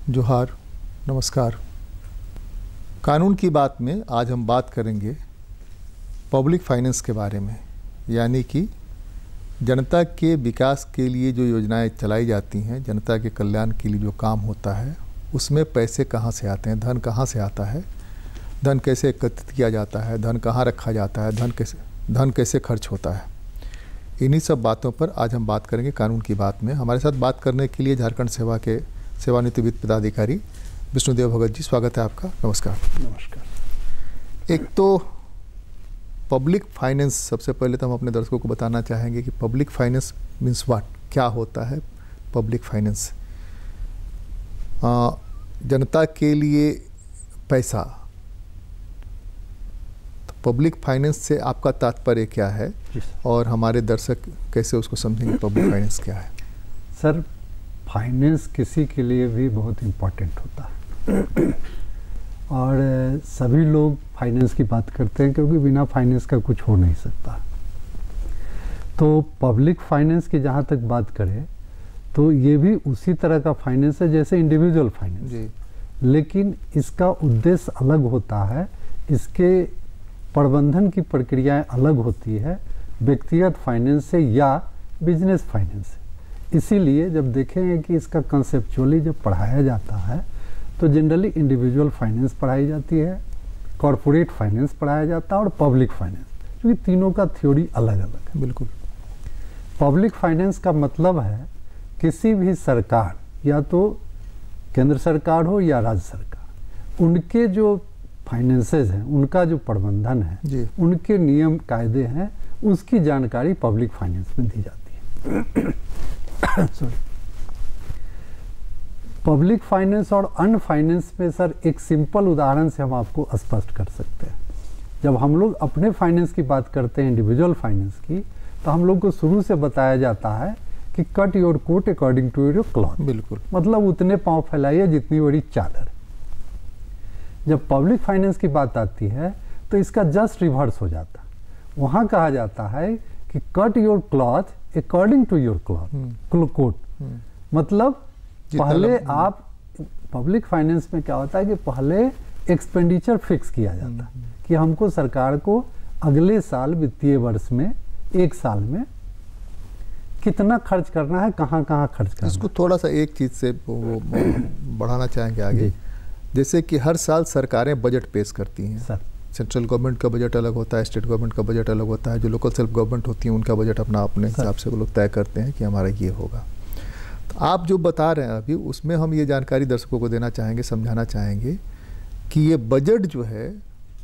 जोहार, नमस्कार। कानून की बात में आज हम बात करेंगे पब्लिक फाइनेंस के बारे में, यानी कि जनता के विकास के लिए जो योजनाएं चलाई जाती हैं, जनता के कल्याण के लिए जो काम होता है, उसमें पैसे कहाँ से आते हैं, धन कहाँ से आता है, धन कैसे एकत्रित किया जाता है, धन कहाँ रखा जाता है, धन कैसे खर्च होता है। इन्हीं सब बातों पर आज हम बात करेंगे कानून की बात में। हमारे साथ बात करने के लिए झारखंड सेवा के सेवानिवृत्त पदाधिकारी विष्णुदेव भगत जी, स्वागत है आपका। नमस्कार। नमस्कार। एक तो पब्लिक फाइनेंस, सबसे पहले तो हम अपने दर्शकों को बताना चाहेंगे कि पब्लिक फाइनेंस मीन्स व्हाट, क्या होता है पब्लिक फाइनेंस। जनता के लिए पैसा, तो पब्लिक फाइनेंस से आपका तात्पर्य क्या है और हमारे दर्शक कैसे उसको समझेंगे पब्लिक फाइनेंस क्या है? सर, फाइनेंस किसी के लिए भी बहुत इम्पोर्टेंट होता है और सभी लोग फाइनेंस की बात करते हैं क्योंकि बिना फाइनेंस का कुछ हो नहीं सकता। तो पब्लिक फाइनेंस की जहाँ तक बात करें तो ये भी उसी तरह का फाइनेंस है जैसे इंडिविजुअल फाइनेंस, लेकिन इसका उद्देश्य अलग होता है, इसके प्रबंधन की प्रक्रियाएं अलग होती है व्यक्तिगत फाइनेंस से या बिजनेस फाइनेंस से। इसीलिए जब देखेंगे कि इसका कंसेप्चुअली जब पढ़ाया जाता है तो जनरली इंडिविजुअल फाइनेंस पढ़ाई जाती है, कॉरपोरेट फाइनेंस पढ़ाया जाता है और पब्लिक फाइनेंस, क्योंकि तीनों का थ्योरी अलग अलग है। बिल्कुल। पब्लिक फाइनेंस का मतलब है किसी भी सरकार, या तो केंद्र सरकार हो या राज्य सरकार, उनके जो फाइनेंसेस हैं, उनका जो प्रबंधन है, उनके नियम कायदे हैं, उसकी जानकारी पब्लिक फाइनेंस में दी जाती है। पब्लिक फाइनेंस और अनफाइनेंस में सर एक सिंपल उदाहरण से हम आपको स्पष्ट कर सकते हैं। जब हम लोग अपने फाइनेंस की बात करते हैं, इंडिविजुअल फाइनेंस की, तो हम लोग को शुरू से बताया जाता है कि cut your coat according to your cloth. बिल्कुल। मतलब उतने पाँव फैलाइए जितनी बड़ी चादर। जब पब्लिक फाइनेंस की बात आती है तो इसका जस्ट रिवर्स हो जाता है। वहाँ कहा जाता है कि cut your cloth according to your coat. मतलब पहले आप पब्लिक फाइनेंस में क्या होता है कि पहले एक्सपेंडिचर फिक्स किया जाता है कि हमको सरकार को अगले साल वित्तीय वर्ष में, एक साल में कितना खर्च करना है, कहाँ कहाँ खर्च करना है। इसको थोड़ा सा एक चीज़ से वो बढ़ाना चाहेंगे आगे। जैसे कि हर साल सरकारें बजट पेश करती हैं सर। सेंट्रल गवर्नमेंट का बजट अलग होता है, स्टेट गवर्नमेंट का बजट अलग होता है, जो लोकल सेल्फ गवर्नमेंट होती हैं उनका बजट अपना अपने हिसाब से वो लोग तय करते हैं कि हमारा ये होगा। तो आप जो बता रहे हैं अभी, उसमें हम ये जानकारी दर्शकों को देना चाहेंगे, समझाना चाहेंगे कि ये बजट जो है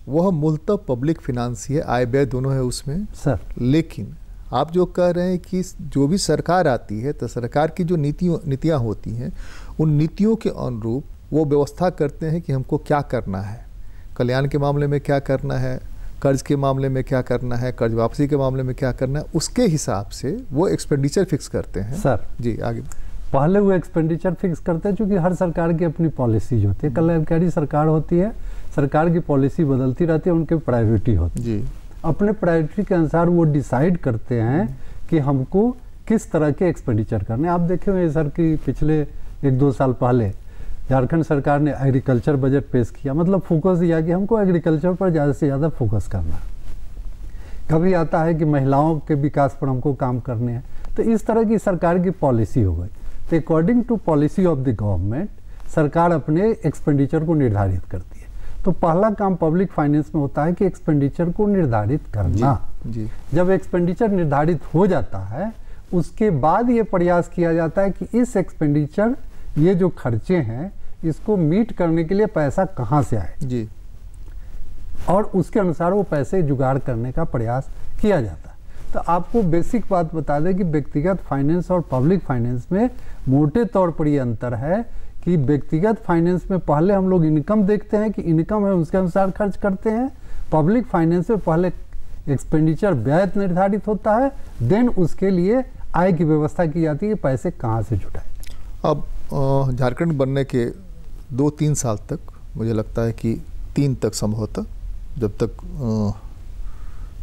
वह मूलतः पब्लिक फिनांस ही है, आय व्यय दोनों है उसमें सर। लेकिन आप जो कह रहे हैं कि जो भी सरकार आती है तो सरकार की जो नीतियाँ होती हैं, उन नीतियों के अनुरूप वो व्यवस्था करते हैं कि हमको क्या करना है, कल्याण के मामले में क्या करना है, कर्ज के मामले में क्या करना है, कर्ज वापसी के मामले में क्या करना है, उसके हिसाब से वो एक्सपेंडिचर फिक्स करते हैं। सर जी आगे। पहले वो एक्सपेंडिचर फिक्स करते हैं क्योंकि हर सरकार की अपनी पॉलिसीज होती है, कल्याणकारी सरकार होती है, सरकार की पॉलिसी बदलती रहती है, उनकी प्रायोरिटी होती है। अपने प्रायोरिटी के अनुसार वो डिसाइड करते हैं कि हमको किस तरह के एक्सपेंडिचर करने। आप देखे हुए सर कि पिछले 1-2 साल पहले झारखंड सरकार ने एग्रीकल्चर बजट पेश किया, मतलब फोकस दिया कि हमको एग्रीकल्चर पर ज़्यादा से ज़्यादा फोकस करना। कभी आता है कि महिलाओं के विकास पर हमको काम करने हैं, तो इस तरह की सरकार की पॉलिसी हो गई। तो according to policy of the government सरकार अपने एक्सपेंडिचर को निर्धारित करती है। तो पहला काम पब्लिक फाइनेंस में होता है कि एक्सपेंडिचर को निर्धारित करना। जब एक्सपेंडिचर निर्धारित हो जाता है उसके बाद ये प्रयास किया जाता है कि इस एक्सपेंडिचर, ये जो खर्चे हैं, इसको मीट करने के लिए पैसा कहाँ से आए और उसके अनुसार वो पैसे जुगाड़ करने का प्रयास किया जाता है। तो आपको बेसिक बात बता दें कि व्यक्तिगत फाइनेंस और पब्लिक फाइनेंस में मोटे तौर पर ये अंतर है कि व्यक्तिगत फाइनेंस में पहले हम लोग इनकम देखते हैं कि इनकम है उसके अनुसार खर्च करते हैं। पब्लिक फाइनेंस में पहले एक्सपेंडिचर व्यय निर्धारित होता है, देन उसके लिए आय की व्यवस्था की जाती है, पैसे कहाँ से जुटाए। अब झारखंड बनने के 2-3 साल तक, मुझे लगता है कि 3 तक संभवतः, जब तक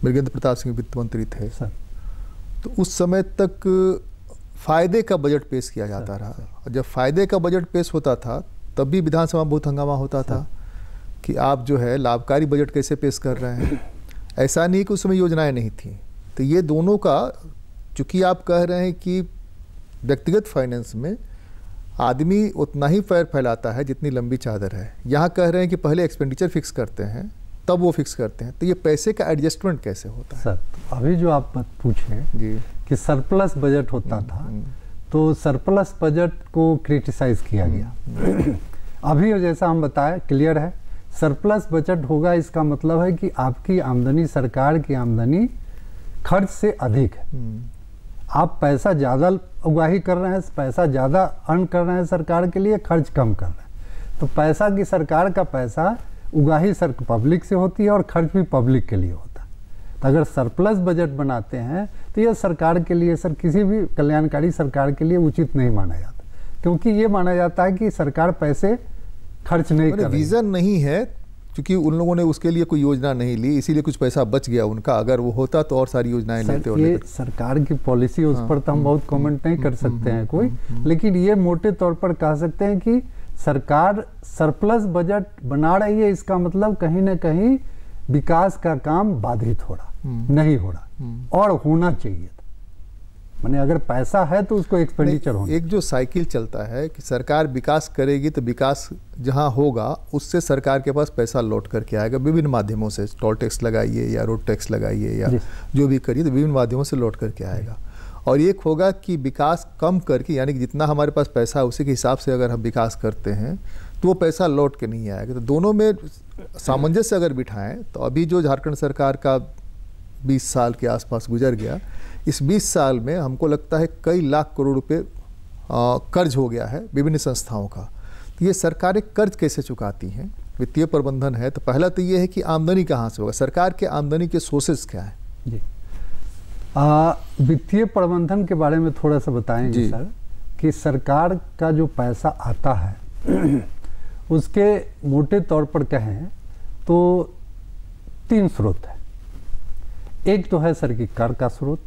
मृगेंद्र प्रताप सिंह वित्त मंत्री थे सर, तो उस समय तक फ़ायदे का बजट पेश किया जाता रहा। और जब फ़ायदे का बजट पेश होता था तब भी विधानसभा में बहुत हंगामा होता था कि आप जो है लाभकारी बजट कैसे पेश कर रहे हैं। ऐसा नहीं कि उस समय योजनाएं नहीं थी। तो ये दोनों का, चूँकि आप कह रहे हैं कि व्यक्तिगत फाइनेंस में आदमी उतना ही पैर फैलाता है जितनी लंबी चादर है, यहाँ कह रहे हैं कि पहले एक्सपेंडिचर फिक्स करते हैं तब वो फिक्स करते हैं। तो ये पैसे का एडजस्टमेंट कैसे होता है? सर अभी जो आप बात पूछे जी कि सरप्लस बजट होता था, तो सरप्लस बजट को क्रिटिसाइज किया गया। अभी जैसा हम बताएं क्लियर है, सरप्लस बजट होगा इसका मतलब है कि आपकी आमदनी, सरकार की आमदनी खर्च से अधिक है। आप पैसा ज़्यादा उगाही कर रहे हैं, पैसा ज़्यादा अर्न कर रहे हैं सरकार के लिए, खर्च कम कर रहे हैं। तो पैसा की, सरकार का पैसा उगाही पब्लिक से होती है और खर्च भी पब्लिक के लिए होता है। तो अगर सरप्लस बजट बनाते हैं तो यह सरकार के लिए, सर किसी भी कल्याणकारी सरकार के लिए उचित नहीं माना जाता, क्योंकि ये माना जाता है कि सरकार पैसे खर्च नहीं कर रही है। विजन नहीं है, क्योंकि उन लोगों ने उसके लिए कोई योजना नहीं ली, इसीलिए कुछ पैसा बच गया उनका। अगर वो होता तो और सारी योजनाएं लेते। और ये सरकार की पॉलिसी, उस पर तो हम बहुत कमेंट नहीं कर सकते हैं कोई, लेकिन ये मोटे तौर पर कह सकते हैं कि सरकार सरप्लस बजट बना रही है, इसका मतलब कहीं ना कहीं विकास का काम बाधित हो रहा, नहीं हो रहा, और होना चाहिए। माने अगर पैसा है तो उसको एक्सपेंडिचर होना। एक जो साइकिल चलता है कि सरकार विकास करेगी तो विकास जहां होगा उससे सरकार के पास पैसा लौट करके आएगा विभिन्न माध्यमों से। टोल टैक्स लगाइए या रोड टैक्स लगाइए या जो भी करिए, तो विभिन्न माध्यमों से लौट करके आएगा। और एक होगा कि विकास कम करके, यानी कि जितना हमारे पास पैसा है उसी के हिसाब से अगर हम विकास करते हैं तो वो पैसा लौट के नहीं आएगा। तो दोनों में सामंजस्य अगर बिठाएं तो अभी जो झारखंड सरकार का 20 साल के आसपास गुजर गया, इस 20 साल में हमको लगता है कई लाख करोड़ रुपए कर्ज हो गया है विभिन्न संस्थाओं का। तो ये सरकारें कर्ज कैसे चुकाती हैं? वित्तीय प्रबंधन है तो पहला तो ये है कि आमदनी कहाँ से होगा, सरकार के आमदनी के सोर्सेज क्या है? जी, वित्तीय प्रबंधन के बारे में थोड़ा सा बताएंगे सर, कि सरकार का जो पैसा आता है उसके मोटे तौर पर कहें तो 3 स्रोत है। एक तो है सर की कर का स्रोत,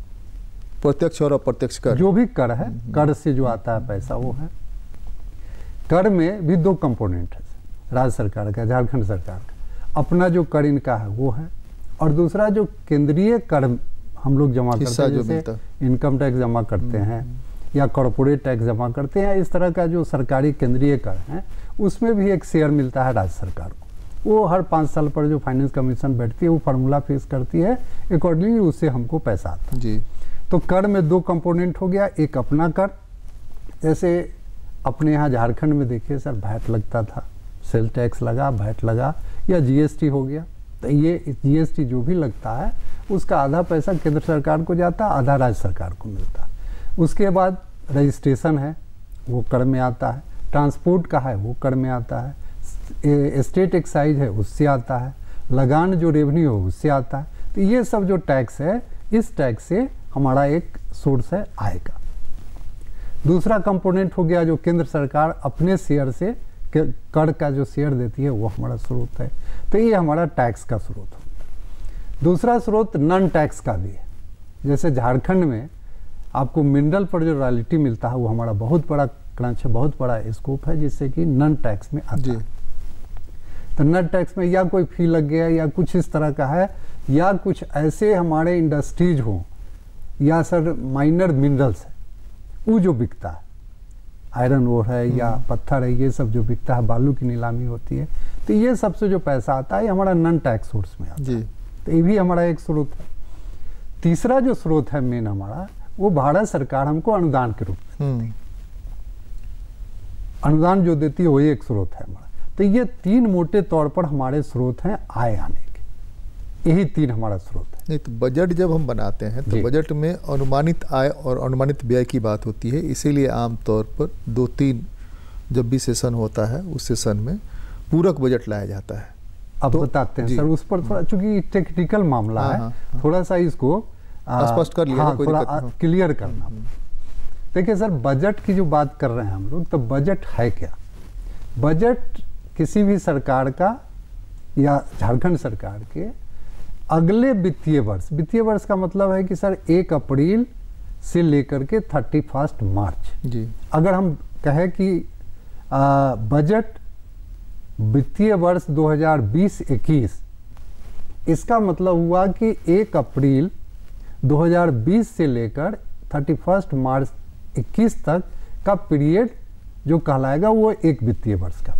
प्रत्यक्ष और अप्रत्यक्ष कर, जो भी कर है, कर से जो आता है पैसा वो है। कर में भी 2 कंपोनेंट है, राज्य सरकार का, झारखंड सरकार का अपना जो कर इनका है वो है, और दूसरा जो केंद्रीय कर हम लोग जमा करते हैं, जैसे इनकम टैक्स जमा करते हैं या कॉर्पोरेट टैक्स जमा करते हैं, इस तरह का जो सरकारी केंद्रीय कर है उसमें भी एक शेयर मिलता है राज्य सरकार को। वो हर 5 साल पर जो फाइनेंस कमीशन बैठती है वो फार्मूला फिक्स करती है, अकॉर्डिंगली उससे हमको पैसा आता है जी। तो कर में 2 कंपोनेंट हो गया, एक अपना कर, जैसे अपने यहाँ झारखंड में देखिए सर वैट लगता था, सेल टैक्स लगा, वैट लगा, या जीएसटी हो गया। तो ये जीएसटी जो भी लगता है उसका आधा पैसा केंद्र सरकार को जाता है, आधा राज्य सरकार को मिलता है। उसके बाद रजिस्ट्रेशन है वो कर में आता है, ट्रांसपोर्ट का है वो कर में आता है, स्टेट एक्साइज है उससे आता है, लगान जो रेवेन्यू है उससे आता है। तो ये सब जो टैक्स है, इस टैक्स से हमारा एक सोर्स है आय का। दूसरा कंपोनेंट हो गया जो केंद्र सरकार अपने शेयर से कर का जो शेयर देती है वो हमारा स्रोत है। तो ये हमारा टैक्स का स्रोत होता है। दूसरा स्रोत नॉन टैक्स का भी है, जैसे झारखंड में आपको मिनरल पर जो रॉयल्टी मिलता है वो हमारा बहुत बड़ा क्रंच है, बहुत बड़ा स्कोप है, जिससे कि नॉन टैक्स में आता है। तो नॉन टैक्स में या कोई फी लग गया या कुछ इस तरह का है, या कुछ ऐसे हमारे इंडस्ट्रीज हों, या सर माइनर मिनरल्स है वो जो बिकता है, आयरन ओर है या पत्थर है, ये सब जो बिकता है, बालू की नीलामी होती है, तो ये सबसे जो पैसा आता है हमारा नॉन टैक्स सोर्स में आता है। तो ये भी हमारा एक स्रोत है। तीसरा जो स्रोत है मेन हमारा, वो भारत सरकार हमको अनुदान के रूप में अनुदान जो देती है, वही एक स्रोत है हमारा। तो ये 3 मोटे तौर पर हमारे स्रोत हैं आय आने के, यही 3 हमारा स्रोत है। नहीं तो बजट जब हम बनाते हैं तो बजट में अनुमानित आय और अनुमानित व्यय की बात होती है, इसीलिए आमतौर पर 2-3 जब भी सेशन होता है उस सेशन में पूरक बजट लाया जाता है। अब तो बताते हैं सर उस पर थोड़ा, चूंकि टेक्निकल मामला है, थोड़ा सा इसको स्पष्ट कर लिया, थोड़ा क्लियर करना। देखिए सर, बजट की जो बात कर रहे हैं हम लोग, तो बजट है क्या? बजट किसी भी सरकार का या झारखंड सरकार के अगले वित्तीय वर्ष का मतलब है कि सर 1 अप्रैल से लेकर के 31 मार्च जी। अगर हम कहें कि बजट वित्तीय वर्ष 2020-21, इसका मतलब हुआ कि 1 अप्रैल 2020 से लेकर 31 मार्च 21 तक का पीरियड जो कहलाएगा वो एक वित्तीय वर्ष का है।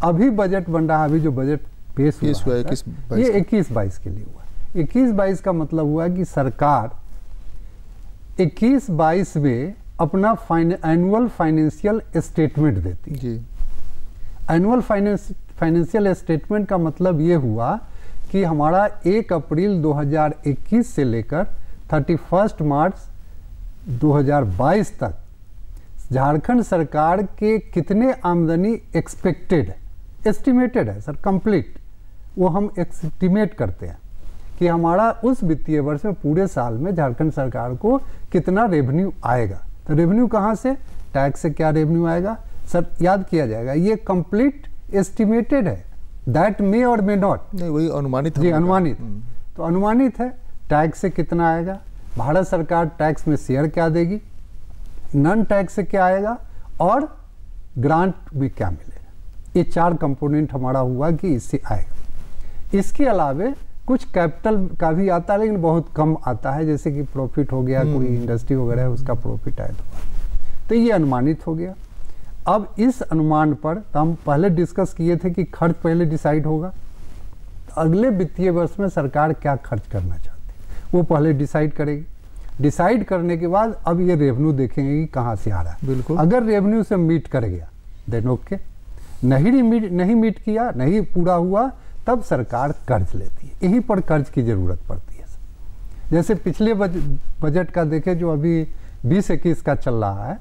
अभी बजट बन रहा है, अभी जो बजट पेश हुआ है ये 21-22 के लिए हुआ। 21-22 का मतलब हुआ कि सरकार 21-22 में अपना एनुअल फाइनेंशियल स्टेटमेंट देती है। एनुअल फाइनेंशियल स्टेटमेंट का मतलब ये हुआ कि हमारा 1 अप्रैल 2021 से लेकर 31 मार्च 2022 तक झारखंड सरकार के कितने आमदनी एक्सपेक्टेड है, एस्टिमेटेड है सर, कंप्लीट वो हम एस्टिमेट करते हैं कि हमारा उस वित्तीय वर्ष में पूरे साल में झारखंड सरकार को कितना रेवेन्यू आएगा। तो रेवेन्यू कहाँ से, टैक्स से क्या रेवेन्यू आएगा सर, याद किया जाएगा। ये कंप्लीट एस्टिमेटेड है, दैट मे और मे नॉट, नहीं वही अनुमानित जी अनुमानित। तो अनुमानित है, टैक्स से कितना आएगा, भारत सरकार टैक्स में शेयर क्या देगी, नॉन टैक्स से क्या आएगा और ग्रांट में क्या मिलेगा। ये 4 कंपोनेंट हमारा हुआ कि इससे आएगा। इसके अलावे कुछ कैपिटल का भी आता है लेकिन बहुत कम आता है, जैसे कि प्रॉफिट हो गया, कोई इंडस्ट्री वगैरह है उसका प्रॉफिट आया तो ये अनुमानित हो गया। अब इस अनुमान पर तो हम पहले डिस्कस किए थे कि खर्च पहले डिसाइड होगा, तो अगले वित्तीय वर्ष में सरकार क्या खर्च करना चाहती है वो पहले डिसाइड करेगी। डिसाइड करने के बाद अब ये रेवेन्यू देखेंगे कि कहाँ से आ रहा है। बिल्कुल, अगर रेवेन्यू से मीट कर गया देन ओके, नहीं मीट किया, नहीं पूरा हुआ, तब सरकार कर्ज लेती है। यहीं पर कर्ज की जरूरत पड़ती है। जैसे पिछले बजट का देखें जो अभी 20-21 का चल रहा है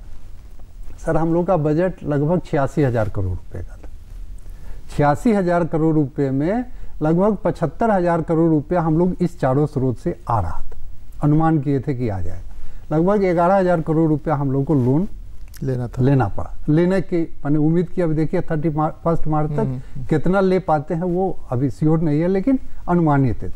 सर, हम लोग का बजट लगभग 86,000 करोड़ रुपए का था। 86,000 करोड़ रुपए में लगभग 75,000 करोड़ रुपया हम लोग इस चारों स्रोत से आ रहा था, अनुमान किए थे कि आ जाएगा। लगभग 11,000 करोड़ रुपया हम लोग को लोन लेना पड़ा। लेने की मैंने उम्मीद की, अभी देखिए 31 मार्च तक कितना ले पाते हैं वो अभी श्योर नहीं है, लेकिन अनुमानित है।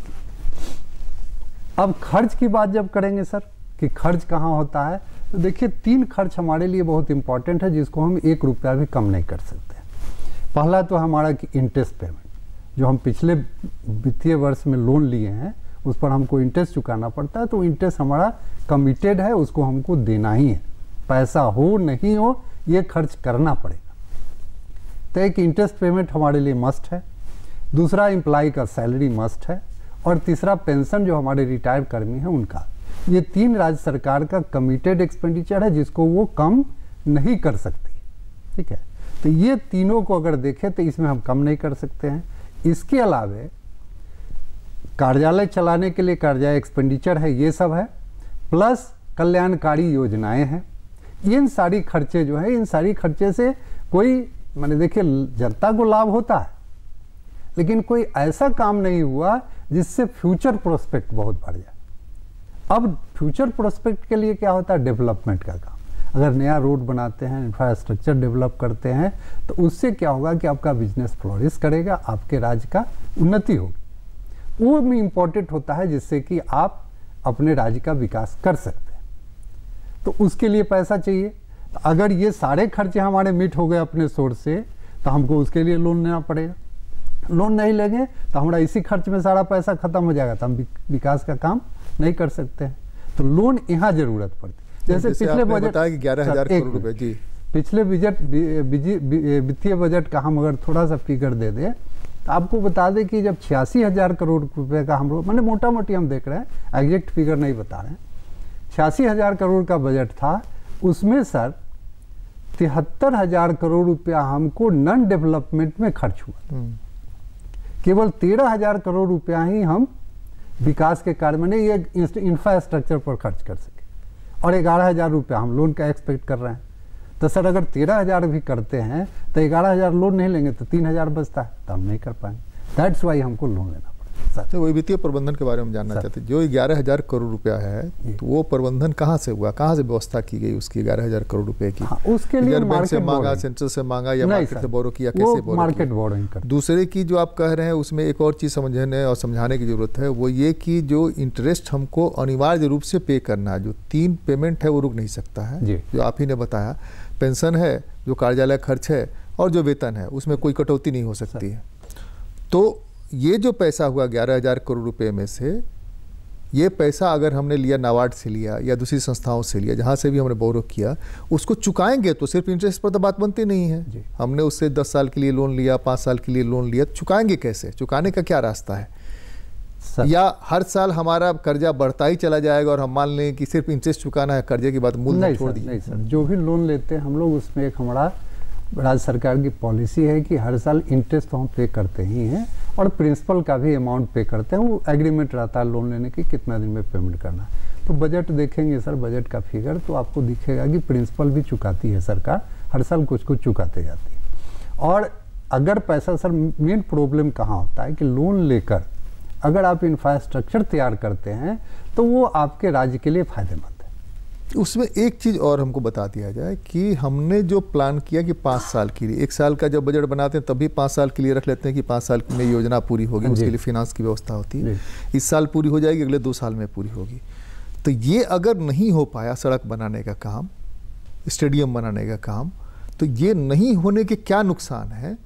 अब खर्च की बात जब करेंगे सर कि खर्च कहाँ होता है, तो देखिए 3 खर्च हमारे लिए बहुत इंपॉर्टेंट है जिसको हम 1 रुपया भी कम नहीं कर सकते। पहला तो हमारा कि इंटरेस्ट पेमेंट, जो हम पिछले वित्तीय वर्ष में लोन लिए हैं उस पर हमको इंटरेस्ट चुकाना पड़ता है, तो इंटरेस्ट हमारा कमिटेड है, उसको हमको देना ही है, पैसा हो नहीं हो ये खर्च करना पड़ेगा। तो एक इंटरेस्ट पेमेंट हमारे लिए मस्ट है। दूसरा एम्प्लॉय का सैलरी मस्ट है, और तीसरा पेंशन जो हमारे रिटायर्ड कर्मी हैं उनका। ये 3 राज्य सरकार का कमिटेड एक्सपेंडिचर है जिसको वो कम नहीं कर सकती। ठीक है, तो ये तीनों को अगर देखें तो इसमें हम कम नहीं कर सकते हैं। इसके अलावे कार्यालय चलाने के लिए कार्यालय एक्सपेंडिचर है, ये सब है, प्लस कल्याणकारी योजनाएं हैं। इन सारी खर्चे जो है, इन सारी खर्चे से कोई मैंने देखिए जनता को लाभ होता है, लेकिन कोई ऐसा काम नहीं हुआ जिससे फ्यूचर प्रोस्पेक्ट बहुत बढ़ जाए। अब फ्यूचर प्रोस्पेक्ट के लिए क्या होता है, डेवलपमेंट का काम। अगर नया रोड बनाते हैं, इंफ्रास्ट्रक्चर डेवलप करते हैं, तो उससे क्या होगा कि आपका बिजनेस फ्लोरिश करेगा, आपके राज्य का उन्नति होगी। वो भी इम्पोर्टेंट होता है जिससे कि आप अपने राज्य का विकास कर सकते हैं, तो उसके लिए पैसा चाहिए। तो अगर ये सारे खर्चे हमारे मीट हो गए अपने सोर्स से, तो हमको उसके लिए लोन लेना पड़ेगा। लोन नहीं लेंगे तो हमारा इसी खर्च में सारा पैसा खत्म हो जाएगा, तो हम विकास का काम नहीं कर सकते हैं। तो लोन यहाँ जरूरत पड़ती है। जैसे पिछले बजट 11,000 करोड़ रुपए, जी पिछले वित्तीय बजट का हम अगर थोड़ा सा फिगर दे दें तो आपको बता दें कि जब 86,000 करोड़ रुपए का हम लोग मैंने मोटा मोटी हम देख रहे हैं, एग्जैक्ट फिगर नहीं बता रहे हैं, 86,000 करोड़ का बजट था, उसमें सर 73,000 करोड़ रुपया हमको नॉन डेवलपमेंट में खर्च हुआ। केवल 13,000 करोड़ रुपया ही हम विकास के कार्य में ये इंफ्रास्ट्रक्चर पर खर्च कर सके, और 11,000 रुपया हम लोन का एक्सपेक्ट कर रहे हैं। तो सर अगर 13,000 भी करते हैं तो 11,000 लोन नहीं लेंगे तो 3,000 बचता है, तो हम नहीं कर पाएंगे। दैट्स वाई हमको लोन लेना पड़ेगा। सर। तो वही वित्तीय प्रबंधन के बारे में जानना चाहते हैं। जो 11,000 करोड़ रुपया है तो वो प्रबंधन कहाँ से हुआ, कहाँ से व्यवस्था की गई उसकी 11,000 करोड़ रुपए की? हाँ, उसके लिए रिजर्व बैंक से मार्केट मांगा, बोर्डिंग। सेंट्रल से मांगा या नहीं मार्केट सर, से बोरो किया, कैसे वो बोरो मार्केट किया? बोर्डिंग करते। दूसरे की जो आप कह रहे हैं उसमें एक और चीज़ समझने और समझाने की जरूरत है, वो ये कि जो इंटरेस्ट हमको अनिवार्य रूप से पे करना है, जो 3 पेमेंट है वो रुक नहीं सकता है, जो आप ही ने बताया। पेंशन है, जो कार्यालय खर्च है और जो वेतन है, उसमें कोई कटौती नहीं हो सकती है। तो ये जो पैसा हुआ 11,000 करोड़ रुपए में से, ये पैसा अगर हमने लिया नाबार्ड से लिया या दूसरी संस्थाओं से लिया, जहाँ से भी हमने बोरो किया, उसको चुकाएंगे तो सिर्फ इंटरेस्ट पर तो बात बनती नहीं है। हमने उससे 10 साल के लिए लोन लिया, 5 साल के लिए लोन लिया, चुकाएंगे कैसे? चुकाने का क्या रास्ता है? या हर साल हमारा कर्जा बढ़ता ही चला जाएगा और हम मान लें कि सिर्फ इंटरेस्ट चुकाना है, कर्जे की बात मूल छोड़ दी? नहीं सर, जो भी लोन लेते हैं हम लोग, उसमें एक हमारा राज्य सरकार की पॉलिसी है कि हर साल इंटरेस्ट तो हम पे करते ही हैं और प्रिंसिपल का भी अमाउंट पे करते हैं। वो एग्रीमेंट रहता है लोन लेने की कितना दिन में पेमेंट करना। तो बजट देखेंगे सर, बजट का फिगर तो आपको दिखेगा कि प्रिंसिपल भी चुकाती है सरकार, हर साल कुछ कुछ चुकाते जाती है। और अगर पैसा सर, मेन प्रॉब्लम कहाँ होता है कि लोन लेकर अगर आप इंफ्रास्ट्रक्चर तैयार करते हैं तो वो आपके राज्य के लिए फायदेमंद है। उसमें एक चीज़ और हमको बता दिया जाए कि हमने जो प्लान किया कि 5 साल के लिए, 1 साल का जब बजट बनाते हैं तभी 5 साल के लिए रख लेते हैं कि 5 साल में योजना पूरी होगी, उसके लिए फिनांस की व्यवस्था होती है। इस साल पूरी हो जाएगी, अगले 2 साल में पूरी होगी। तो ये अगर नहीं हो पाया सड़क बनाने का काम, स्टेडियम बनाने का काम, तो ये नहीं होने के क्या नुकसान है?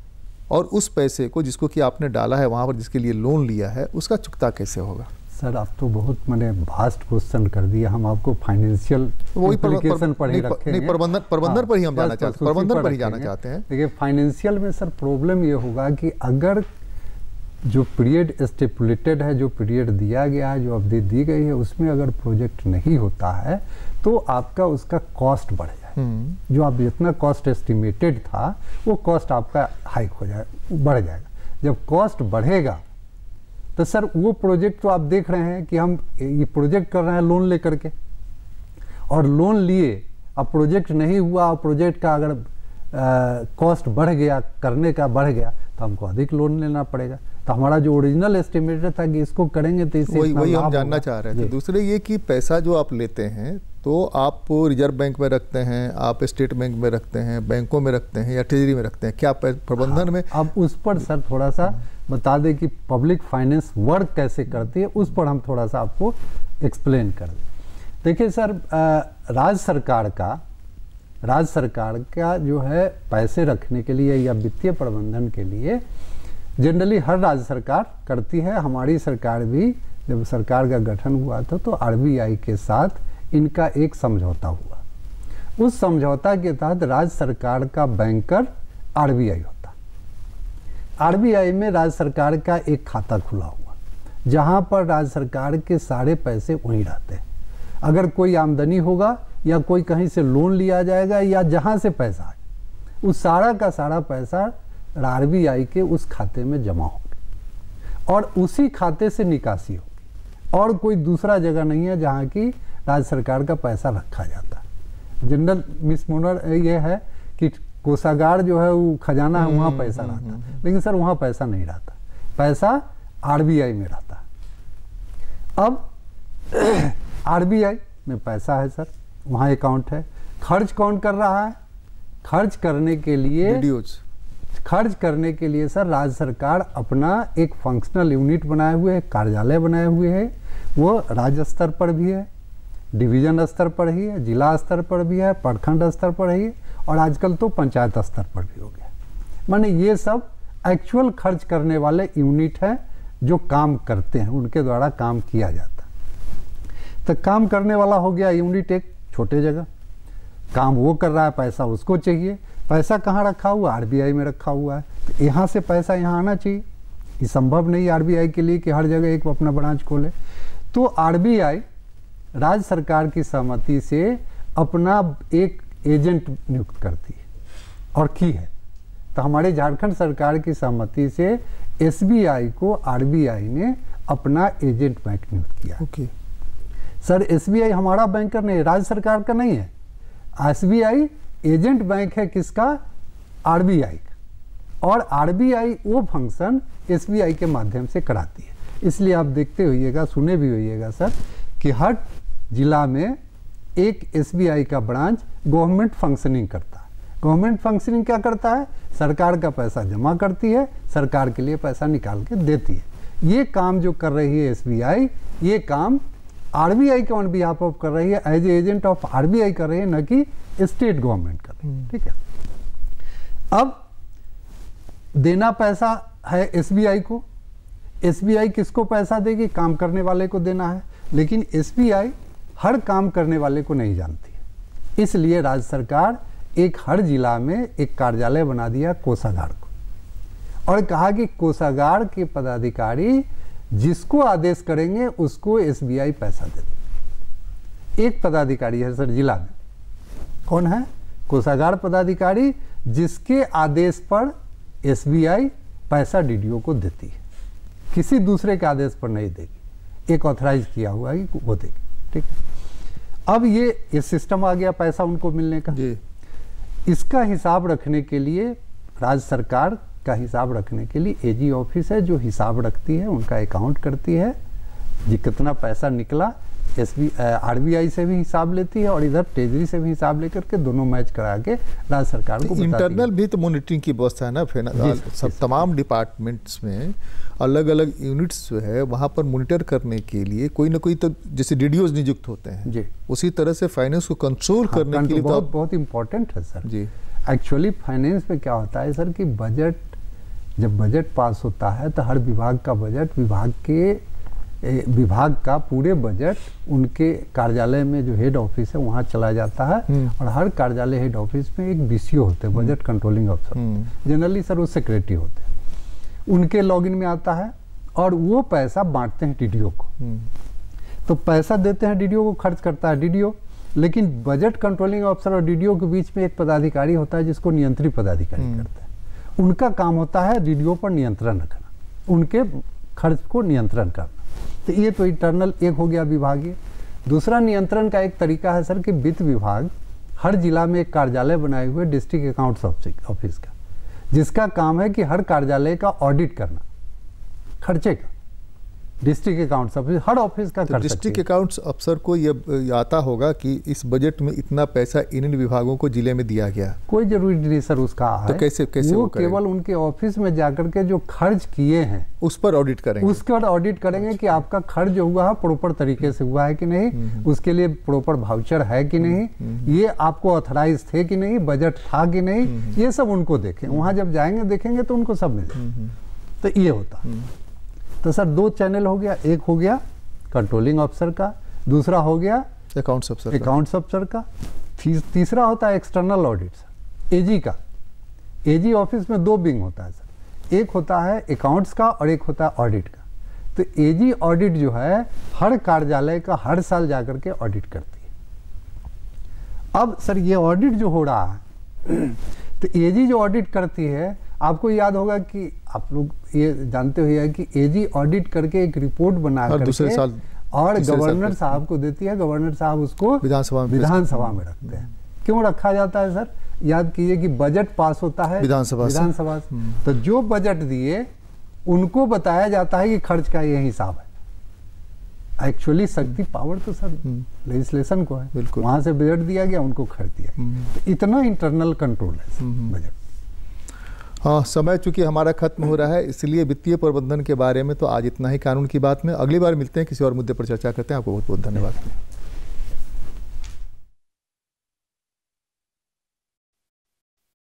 और उस पैसे को जिसको कि आपने डाला है वहाँ पर, जिसके लिए लोन लिया है, उसका चुकता कैसे होगा? सर आप तो बहुत मैंने वास्ट क्वेश्चन कर दिया। हम आपको फाइनेंशियल इम्प्लीकेशन पर ही रखेंगे। नहीं, प्रबंधन पर ही हम जाना चाहते हैं, प्रबंधन पर ही जाना चाहते हैं। देखिए फाइनेंशियल में सर प्रॉब्लम ये होगा कि अगर जो पीरियड स्टिपुलेटेड है, जो पीरियड दिया गया है, जो अवधि दी गई है, उसमें अगर प्रोजेक्ट नहीं होता है तो आपका उसका कॉस्ट बढ़ जाए। जो आप जितना कॉस्ट एस्टिमेटेड था वो कॉस्ट आपका हाइक हो जाए, बढ़ जाएगा। जब कॉस्ट बढ़ेगा तो सर वो प्रोजेक्ट तो आप देख रहे हैं कि हम ये प्रोजेक्ट कर रहे हैं लोन लेकर के, और लोन लिए, अब प्रोजेक्ट नहीं हुआ और प्रोजेक्ट का अगर कॉस्ट बढ़ गया, करने का बढ़ गया, तो हमको अधिक लोन लेना पड़ेगा। तो हमारा जो ओरिजिनल एस्टिमेटेड था कि इसको करेंगे तो इससे वही हम जानना चाह रहे थे। दूसरे ये कि पैसा जो आप लेते हैं तो आप रिजर्व बैंक में रखते हैं, आप स्टेट बैंक में रखते हैं, बैंकों में रखते हैं या ट्रेजरी में रखते हैं, क्या प्रबंधन में? अब उस पर सर थोड़ा सा बता दें कि पब्लिक फाइनेंस वर्क कैसे करती है, उस पर हम थोड़ा सा आपको एक्सप्लेन कर दें। देखिए सर, राज्य सरकार का जो है पैसे रखने के लिए या वित्तीय प्रबंधन के लिए जनरली हर राज्य सरकार करती है। हमारी सरकार भी जब सरकार का गठन हुआ था तो आरबीआई के साथ इनका एक समझौता हुआ। उस समझौता के तहत राज्य सरकार का बैंकर आरबीआई होता। आरबीआई में राज्य सरकार का एक खाता खुला हुआ, जहां पर राज्य सरकार के सारे पैसे वहीं रहते हैं। अगर कोई आमदनी होगा या कोई कहीं से लोन लिया जाएगा या जहां से पैसा आए, उस सारा का सारा पैसा आरबीआई के उस खाते में जमा होगा और उसी खाते से निकासी होगी। और कोई दूसरा जगह नहीं है जहां की राज्य सरकार का पैसा रखा जाता है। जनरल मिसमोनर ये है कि कोषागार जो है वो खजाना है, वहाँ पैसा रहता है, लेकिन सर वहाँ पैसा नहीं रहता, पैसा आरबीआई में रहता है। अब आरबीआई में पैसा है सर, वहाँ अकाउंट है। खर्च कौन कर रहा है? खर्च करने के लिए सर राज्य सरकार अपना एक फंक्शनल यूनिट बनाए हुए है, कार्यालय बनाए हुए है। वो राज्य स्तर पर भी है, डिवीजन स्तर पर ही है, जिला स्तर पर भी है, प्रखंड स्तर पर ही है, और आजकल तो पंचायत स्तर पर भी हो गया। माने ये सब एक्चुअल खर्च करने वाले यूनिट हैं जो काम करते हैं, उनके द्वारा काम किया जाता है। तो काम करने वाला हो गया यूनिट एक छोटे जगह, काम वो कर रहा है, पैसा उसको चाहिए। पैसा कहाँ रखा हुआ? आरबीआई में रखा हुआ है। तो यहाँ से पैसा यहाँ आना चाहिए। ये संभव नहीं आरबीआई के लिए कि हर जगह एक अपना ब्रांच खोले। तो आरबीआई राज्य सरकार की सहमति से अपना एक एजेंट नियुक्त करती है और की है। तो हमारे झारखंड सरकार की सहमति से एसबीआई को आरबीआई ने अपना एजेंट बैंक नियुक्त किया। सर एसबीआई हमारा बैंकर नहीं है, राज्य सरकार का नहीं है। एसबीआई एजेंट बैंक है किसका? आरबीआई का। और आरबीआई वो फंक्शन एसबीआई के माध्यम से कराती है। इसलिए आप देखते होइएगा, सुने भी होइएगा सर, कि हर जिला में एक एसबीआई का ब्रांच गवर्नमेंट फंक्शनिंग करता है। गवर्नमेंट फंक्शनिंग क्या करता है? सरकार का पैसा जमा करती है, सरकार के लिए पैसा निकाल के देती है। ये काम जो कर रही है एसबीआई, ये काम आरबीआई के ऑन बिहाफ ऑफ कर रही है, एज एजेंट ऑफ आरबीआई कर रही है, न कि स्टेट गवर्नमेंट कर रही है। ठीक है, अब देना पैसा है एसबीआई को। एसबीआई किसको पैसा देगी? काम करने वाले को देना है। लेकिन एसबीआई हर काम करने वाले को नहीं जानती है, इसलिए राज्य सरकार एक हर जिला में एक कार्यालय बना दिया कोषागार को, और कहा कि कोषागार के पदाधिकारी जिसको आदेश करेंगे उसको एसबीआई पैसा दे देगी। एक पदाधिकारी है सर जिला में, कौन है? कोषागार पदाधिकारी, जिसके आदेश पर एसबीआई पैसा डीडीओ को देती है, किसी दूसरे के आदेश पर नहीं देगी। एक ऑथराइज किया हुआ है कि वो देगी। ठीक, अब ये सिस्टम आ गया पैसा उनको मिलने का। इसका हिसाब रखने के लिए राज्य सरकार का हिसाब रखने के लिए एजी ऑफिस है जो हिसाब रखती है, उनका अकाउंट करती है, जी कितना पैसा निकला, आरबीआई से भी हिसाब लेती है और इधर ट्रेजरी से भी हिसाब लेकर के दोनों मैच करा के राज्य सरकार को इंटरनल भी तो मॉनिटरिंग की व्यवस्था है ना। सब तमाम डिपार्टमेंट्स में अलग अलग यूनिट्स जो है वहाँ पर मॉनिटर करने के लिए कोई ना कोई तो जैसे डीडीओज नियुक्त होते हैं जी, उसी तरह से फाइनेंस को कंट्रोल करने के लिए बहुत इंपॉर्टेंट है सर जी। एक्चुअली फाइनेंस में क्या होता है सर कि बजट, जब बजट पास होता है तो हर विभाग का बजट, विभाग का पूरे बजट उनके कार्यालय में जो हेड ऑफिस है वहाँ चला जाता है, और हर कार्यालय हेड ऑफिस में एक बीसीओ होते हैं, बजट कंट्रोलिंग अफसर, जनरली सर वो सेक्रेटरी होते हैं, उनके लॉगिन में आता है और वो पैसा बांटते हैं डीडीओ को। तो पैसा देते हैं डीडीओ को, खर्च करता है डीडीओ, लेकिन बजट कंट्रोलिंग अफसर और डीडीओ के बीच में एक पदाधिकारी होता है जिसको नियंत्रित पदाधिकारी करता है। उनका काम होता है डीडीओ पर नियंत्रण रखना, उनके खर्च को नियंत्रण करना। तो ये तो इंटरनल एक हो गया विभागीय। दूसरा नियंत्रण का एक तरीका है सर कि वित्त विभाग हर जिला में एक कार्यालय बनाए हुए डिस्ट्रिक्ट अकाउंट्स ऑफिस का, जिसका काम है कि हर कार्यालय का ऑडिट करना, खर्चे का। डिस्ट्रिक्ट अकाउंट्स ऑफिस हर ऑफिस का कर डिस्ट्रिक्ट अकाउंट्स अफसर को ये आता होगा कि इस बजट में इतना पैसा इन विभागों को जिले में दिया गया। कोई जरूरी नहीं सर उसका तो है। कैसे वो केवल उनके ऑफिस में जाकर के जो खर्च किए हैं उस पर ऑडिट करेंगे, उसके बाद ऑडिट करेंगे कि आपका खर्च जो हुआ है प्रॉपर तरीके से हुआ है कि नहीं, उसके लिए प्रॉपर वाउचर है कि नहीं, ये आपको ऑथराइज थे कि नहीं, बजट था कि नहीं, ये सब उनको देखें। वहाँ जब जाएंगे देखेंगे तो उनको सब मिलेगा। तो ये होता। तो सर दो चैनल हो गया, एक हो गया कंट्रोलिंग अफसर का, दूसरा हो गया अकाउंट्स अफसर का, तीसरा होता है एक्सटर्नल ऑडिट सर, एजी का। एजी ऑफिस में दो विंग होता है सर, एक होता है अकाउंट्स का और एक होता है ऑडिट का। तो एजी ऑडिट जो है हर कार्यालय का हर साल जाकर के ऑडिट करती है। अब सर ये ऑडिट जो हो रहा है तो एजी जो ऑडिट करती है, आपको याद होगा कि आप लोग ये जानते हुए कि एजी ऑडिट करके एक रिपोर्ट बना करके साल और गवर्नर साहब को देती है। गवर्नर साहब उसको विधानसभा में रखते हैं। क्यों रखा जाता है सर? याद कीजिए कि बजट पास होता है विधानसभा से, तो जो बजट दिए उनको बताया जाता है कि खर्च का ये हिसाब है। एक्चुअली शक्ति पावर तो सर लेजिस्लेशन को है, वहां से बजट दिया गया, उनको खर्च दिया गया। तो इतना इंटरनल कंट्रोल है बजट। हाँ, समय चूंकि हमारा खत्म हो रहा है, इसलिए वित्तीय प्रबंधन के बारे में तो आज इतना ही कानून की बात में। अगली बार मिलते हैं, किसी और मुद्दे पर चर्चा करते हैं। आपको बहुत बहुत धन्यवाद।